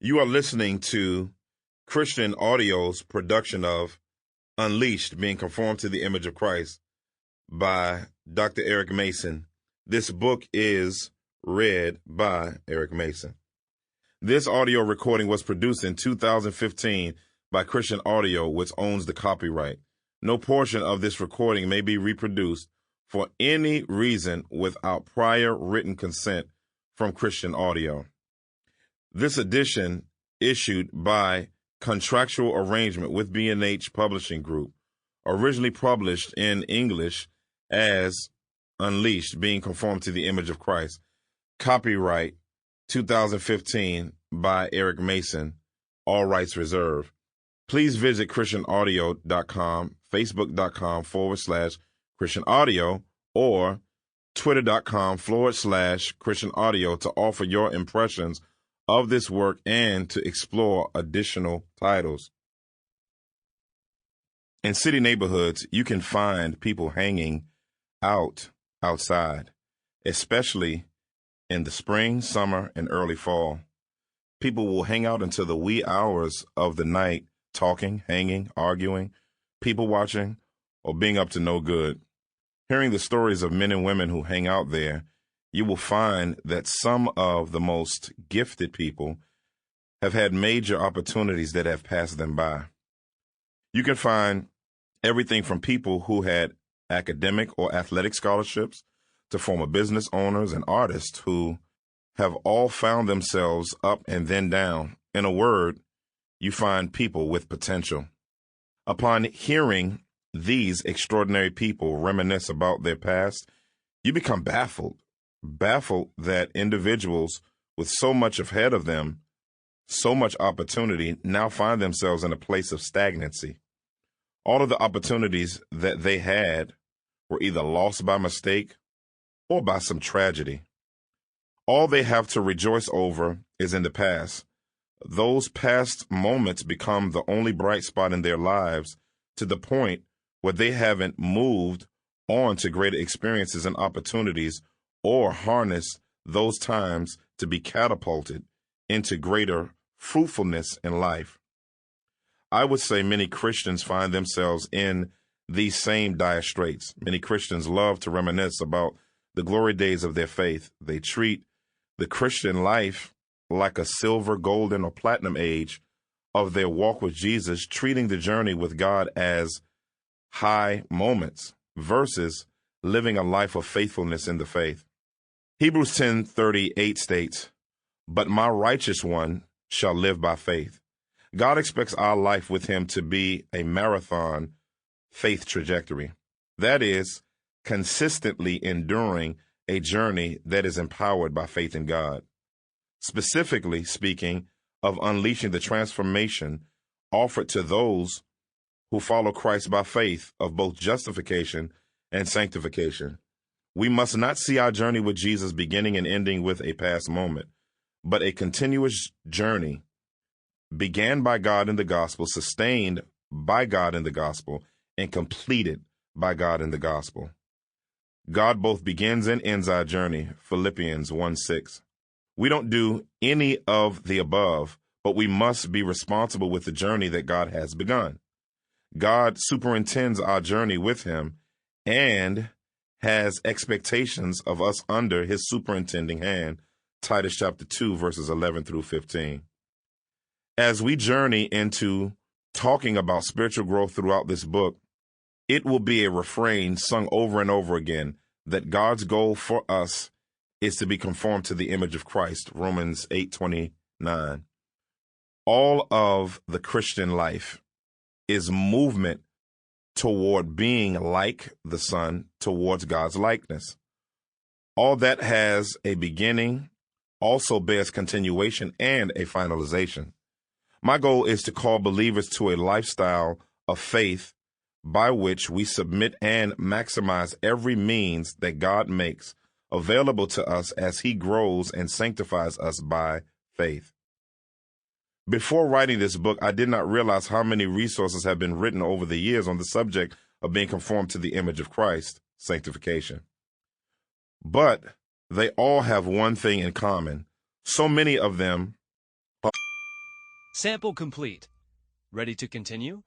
You are listening to Christian Audio's production of Unleashed, Being Conformed to the Image of Christ by Dr. Eric Mason. This book is read by Eric Mason. This audio recording was produced in 2015 by Christian Audio, which owns the copyright. No portion of this recording may be reproduced for any reason without prior written consent from Christian Audio. This edition, issued by contractual arrangement with B&H Publishing Group, originally published in English as Unleashed, Being Conformed to the Image of Christ. Copyright 2015 by Eric Mason, all rights reserved. Please visit ChristianAudio.com, Facebook.com/Christian Audio, or Twitter.com/Christian Audio to offer your impressions of this work and to explore additional titles. In city neighborhoods, you can find people hanging outside, especially in the spring, summer, and early fall. People will hang out until the wee hours of the night, talking, hanging, arguing, people watching, or being up to no good. Hearing the stories of men and women who hang out there, you will find that some of the most gifted people have had major opportunities that have passed them by. You can find everything from people who had academic or athletic scholarships to former business owners and artists who have all found themselves up and then down. In a word, you find people with potential. Upon hearing these extraordinary people reminisce about their past, you become baffled that individuals with so much ahead of them, so much opportunity, now find themselves in a place of stagnancy. All of the opportunities that they had were either lost by mistake or by some tragedy. All they have to rejoice over is in the past. Those past moments become the only bright spot in their lives, to the point where they haven't moved on to greater experiences and opportunities or harness those times to be catapulted into greater fruitfulness in life. I would say many Christians find themselves in these same dire straits. Many Christians love to reminisce about the glory days of their faith. They treat the Christian life like a silver, golden, or platinum age of their walk with Jesus, treating the journey with God as high moments versus living a life of faithfulness in the faith. Hebrews 10:38 states, "But my righteous one shall live by faith." God expects our life with him to be a marathon faith trajectory. That is, consistently enduring a journey that is empowered by faith in God. Specifically speaking of unleashing the transformation offered to those who follow Christ by faith of both justification and sanctification. We must not see our journey with Jesus beginning and ending with a past moment, but a continuous journey began by God in the gospel, sustained by God in the gospel, and completed by God in the gospel. God both begins and ends our journey, Philippians 1:6. We don't do any of the above, but we must be responsible with the journey that God has begun. God superintends our journey with him and has expectations of us under his superintending hand, Titus chapter 2, verses 11 through 15. As we journey into talking about spiritual growth throughout this book, it will be a refrain sung over and over again that God's goal for us is to be conformed to the image of Christ, Romans 8:29. All of the Christian life is movement toward being like the Son, towards God's likeness. All that has a beginning also bears continuation and a finalization. My goal is to call believers to a lifestyle of faith by which we submit and maximize every means that God makes available to us as he grows and sanctifies us by faith. Before writing this book, I did not realize how many resources have been written over the years on the subject of being conformed to the image of Christ, sanctification. But they all have one thing in common. So many of them Sample complete. Ready to continue?